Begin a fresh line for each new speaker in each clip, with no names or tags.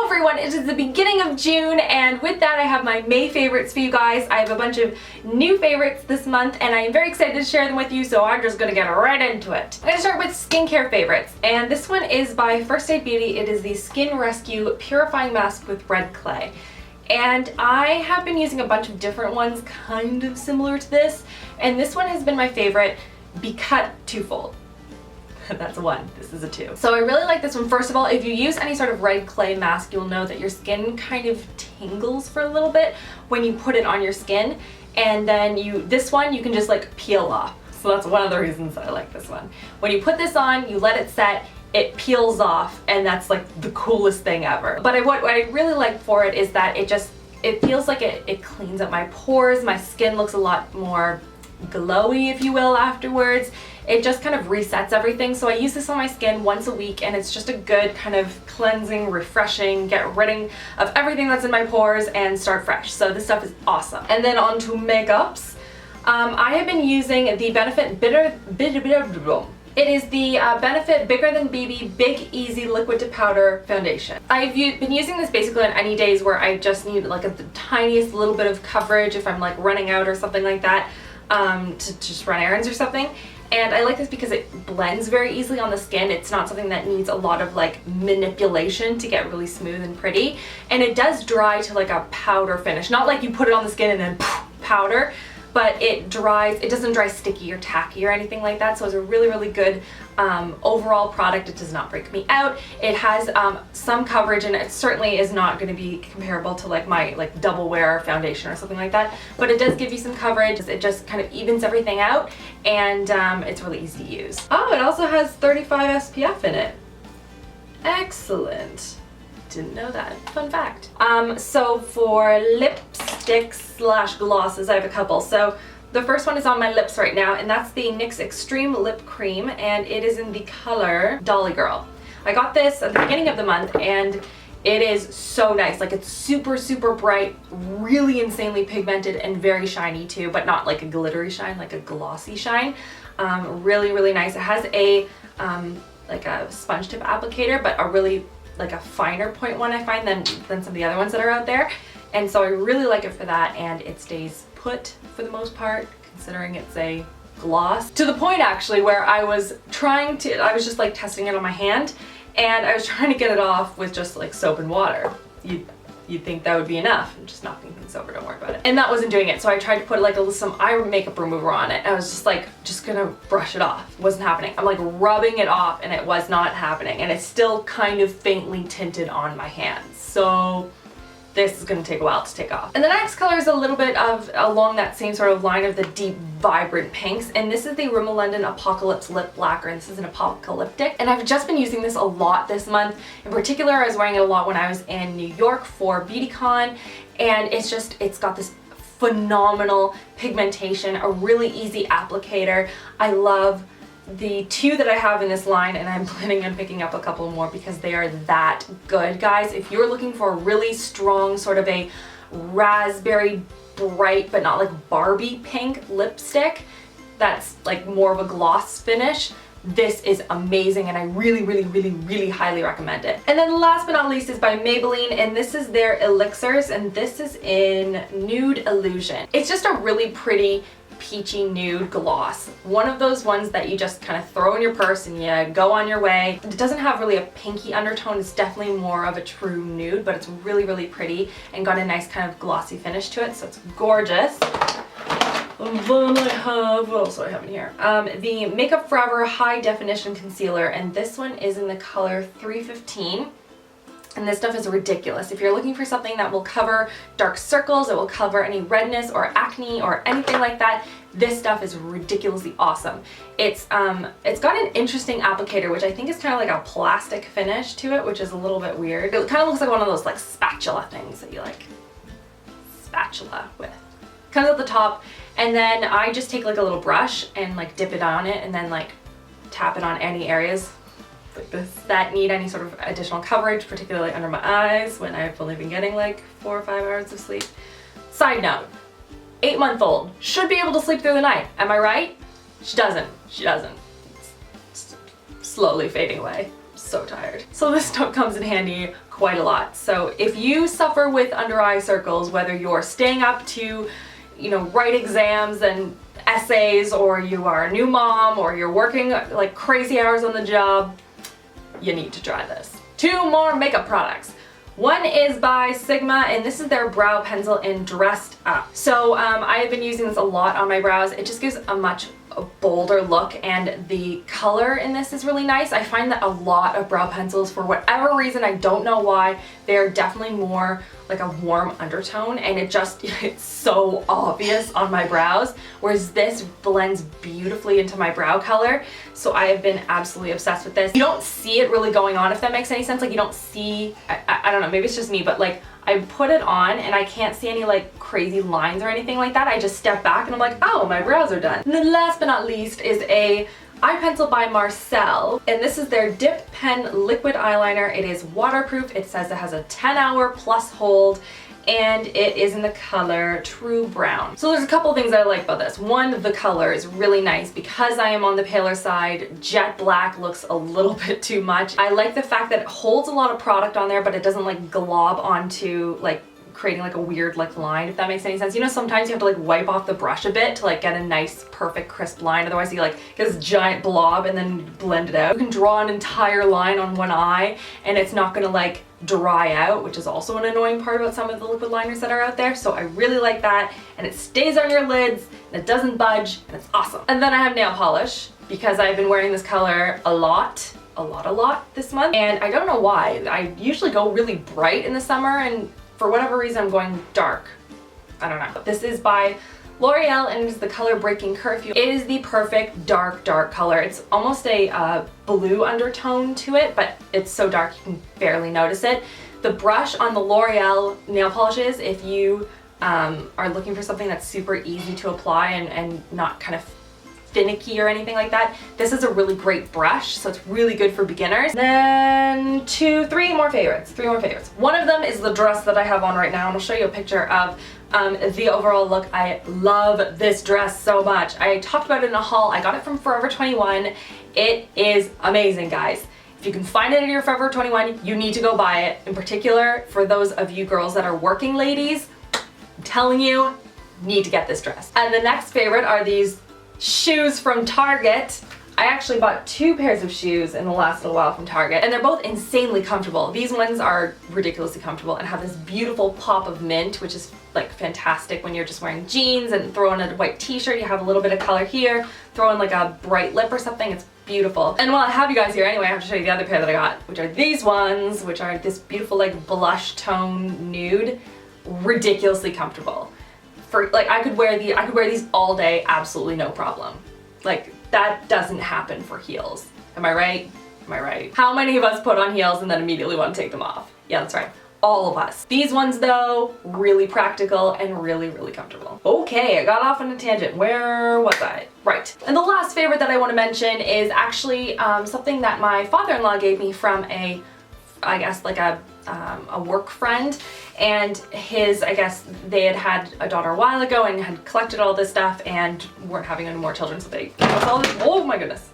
everyone, it is the beginning of June, and with that I have my May favorites for you guys. I have a bunch of new favorites this month and I am very excited to share them with you, so I'm just gonna get right into it. I'm gonna start with skincare favorites, and this one is by First Aid Beauty. It is the Skin Rescue Purifying Mask with Red Clay. And I have been using a bunch of different ones kind of similar to this, and this one has been my favorite because twofold. That's a 1, this is a 2. So I really like this one. First of all, if you use any sort of red clay mask, you'll know that your skin kind of tingles for a little bit when you put it on your skin, and then this one you can just like peel off. So that's one of the reasons I like this one. When you put this on, you let it set, it peels off, and that's like the coolest thing ever. But what I really like for it is that it feels like it cleans up my pores. My skin looks a lot more glowy, if you will, afterwards. It just kind of resets everything. So I use this on my skin once a week, and it's just a good kind of cleansing, refreshing, get rid of everything that's in my pores and start fresh. So this stuff is awesome. And then on to makeups. I have been using the Benefit It is the Benefit Bigger Than BB Big Easy Liquid to Powder Foundation. I've been using this basically on any days where I just need like the tiniest little bit of coverage if I'm like running out or something like that, to just run errands or something. And I like this because it blends very easily on the skin. It's not something that needs a lot of like manipulation to get really smooth and pretty. And it does dry to like a powder finish. Not like you put it on the skin and then powder, but it dries. It doesn't dry sticky or tacky or anything like that. So it's a really, really good overall product. It does not break me out. It has some coverage, and it certainly is not going to be comparable to like my double wear foundation or something like that, but it does give you some coverage. It just kind of evens everything out, and it's really easy to use. Oh, it also has 35 SPF in it. Excellent. Didn't know that. Fun fact. So for lipsticks slash glosses, I have a couple. So the first one is on my lips right now, and that's the NYX Extreme Lip Cream, and it is in the color Dolly Girl. I got this at the beginning of the month, and it is so nice. Like, it's super, super bright, really insanely pigmented, and very shiny too, but not like a glittery shine, like a glossy shine. Really, really nice. It has a like a sponge tip applicator, but a really like a finer point one, I find, than some of the other ones that are out there. And so I really like it for that, and it stays put for the most part, considering it's a gloss. To the point actually where I was just like testing it on my hand, and I was trying to get it off with just like soap and water. You'd think that would be enough. I'm just knocking things over, don't worry about it. And that wasn't doing it, so I tried to put like some eye makeup remover on it, and I was just gonna brush it off. It wasn't happening. I'm like rubbing it off, and it was not happening, and it's still kind of faintly tinted on my hands. So this is going to take a while to take off. And the next color is a little bit of along that same sort of line of the deep vibrant pinks, and this is the Rimmel London Apocalypse Lip Lacquer, and this is an apocalyptic, and I've just been using this a lot this month. In particular, I was wearing it a lot when I was in New York for BeautyCon, and it's got this phenomenal pigmentation, a really easy applicator. I love the 2 that I have in this line, and I'm planning on picking up a couple more because they are that good, guys. If you're looking for a really strong sort of a raspberry bright but not like Barbie pink lipstick that's like more of a gloss finish, this is amazing, and I really, really, really, really highly recommend it. And then last but not least is by Maybelline, and this is their Elixirs, and this is in Nude Illusion. It's just a really pretty peachy nude gloss. One of those ones that you just kind of throw in your purse and you go on your way. It doesn't have really a pinky undertone. It's definitely more of a true nude, but it's really, really pretty and got a nice kind of glossy finish to it, so it's gorgeous. And then I have, what else do I have in here? The Makeup Forever High Definition Concealer, and this one is in the color 315. And this stuff is ridiculous. If you're looking for something that will cover dark circles, it will cover any redness or acne or anything like that, this stuff is ridiculously awesome. It's got an interesting applicator, which I think is kind of like a plastic finish to it, which is a little bit weird. It kind of looks like one of those like spatula things that you like spatula with. Comes at the top, and then I just take like a little brush and like dip it on it, and then like tap it on any areas like this that need any sort of additional coverage, particularly under my eyes when I've only been getting like 4 or 5 hours of sleep. Side note, 8-month-old should be able to sleep through the night. Am I right? She doesn't. It's slowly fading away. so tired. So this note comes in handy quite a lot. So if you suffer with under eye circles, whether you're staying up to, you know, write exams and essays, or you are a new mom, or you're working like crazy hours on the job, you need to try this. 2 more makeup products. One is by Sigma, and this is their brow pencil in Dressed Up. So I have been using this a lot on my brows. It just gives a much bolder look, and the color in this is really nice. I find that a lot of brow pencils, for whatever reason, I don't know why, they're definitely more like a warm undertone, and it's so obvious on my brows, whereas this blends beautifully into my brow color. So I have been absolutely obsessed with this. You don't see it really going on, if that makes any sense. Like, you don't see, I don't know, maybe it's just me, but like, I put it on and I can't see any like crazy lines or anything like that. I just step back and I'm like, oh, my brows are done. And then last but not least is a eye pencil by Marcel, and this is their Dip Pen Liquid Eyeliner. It is waterproof. It says it has a 10-hour plus hold, and it is in the color True Brown. So there's a couple things that I like about this. One, the color is really nice. Because I am on the paler side, jet black looks a little bit too much. I like the fact that it holds a lot of product on there, but it doesn't like glob onto like creating like a weird like line, if that makes any sense. You know, sometimes you have to like wipe off the brush a bit to like get a nice perfect crisp line, otherwise you like get this giant blob and then blend it out. You can draw an entire line on one eye and it's not gonna like dry out, which is also an annoying part about some of the liquid liners that are out there. So I really like that, and it stays on your lids and it doesn't budge, and it's awesome. And then I have nail polish, because I've been wearing this color a lot this month, and I don't know why. I usually go really bright in the summer, and for whatever reason I'm going dark. I don't know. This is by L'Oreal, and it is the color Breaking Curfew. It is the perfect dark color. It's almost a blue undertone to it, but it's so dark you can barely notice it. The brush on the L'Oreal nail polishes, if you are looking for something that's super easy to apply and not kind of finicky or anything like that, this is a really great brush, so it's really good for beginners. Then three more favorites. One of them is the dress that I have on right now, and I'll show you a picture of the overall look. I love this dress so much. I talked about it in a haul. I got it from Forever 21. It is amazing, guys. If you can find it at your Forever 21, you need to go buy it. In particular, for those of you girls that are working ladies, I'm telling you, need to get this dress. And the next favorite are these shoes from Target. I actually bought 2 pairs of shoes in the last little while from Target, and they're both insanely comfortable. These ones are ridiculously comfortable and have this beautiful pop of mint, which is like fantastic when you're just wearing jeans and throw in a white t-shirt. You have a little bit of color here, throw in like a bright lip or something. It's beautiful. And while I have you guys here anyway, I have to show you the other pair that I got, which are these ones, which are this beautiful like blush tone nude. Ridiculously comfortable. For like, I could wear these all day, absolutely no problem. Like, that doesn't happen for heels. Am I right? Am I right? How many of us put on heels and then immediately want to take them off? Yeah, that's right. All of us. These ones though, really practical and really comfortable. Okay, I got off on a tangent. Where was I? Right. And the last favorite that I want to mention is actually something that my father-in-law gave me from I guess like a work friend, and I guess they had a daughter a while ago and had collected all this stuff and weren't having any more children, so they gave us all this. Oh my goodness.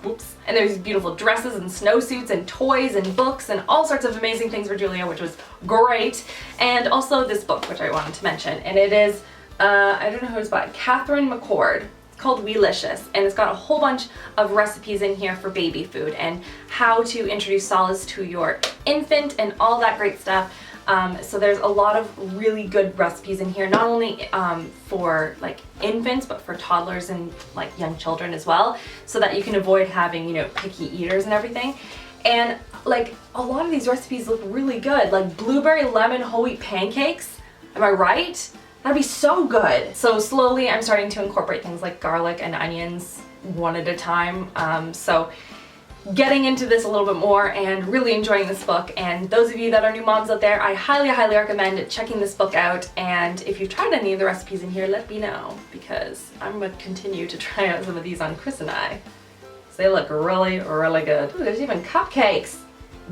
Whoops. And there's beautiful dresses and snowsuits and toys and books and all sorts of amazing things for Julia, which was great. And also this book, which I wanted to mention, and it is, I don't know who it's by, Catherine McCord. Called Weelicious, and it's got a whole bunch of recipes in here for baby food and how to introduce solids to your infant and all that great stuff. So there's a lot of really good recipes in here, not only for like infants, but for toddlers and like young children as well, so that you can avoid having, you know, picky eaters and everything. And like a lot of these recipes look really good, like blueberry lemon whole wheat pancakes. Am I right? That'd be so good. So slowly I'm starting to incorporate things like garlic and onions one at a time. So getting into this a little bit more and really enjoying this book. And those of you that are new moms out there, I highly recommend checking this book out. And if you've tried any of the recipes in here, let me know, because I'm gonna continue to try out some of these on Chris and I. So they look really good. Ooh, there's even cupcakes.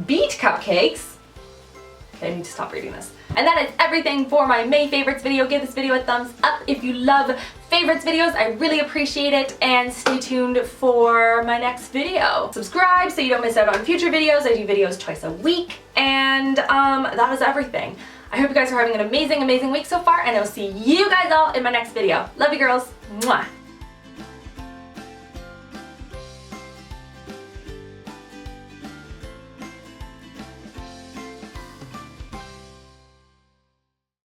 Beet cupcakes. Okay, I need to stop reading this. And that is everything for my May favorites video. Give this video a thumbs up if you love favorites videos. I really appreciate it, and stay tuned for my next video. Subscribe so you don't miss out on future videos. I do videos twice a week, and that is everything. I hope you guys are having an amazing, amazing week so far, and I'll see you guys all in my next video. Love you girls. Mwah.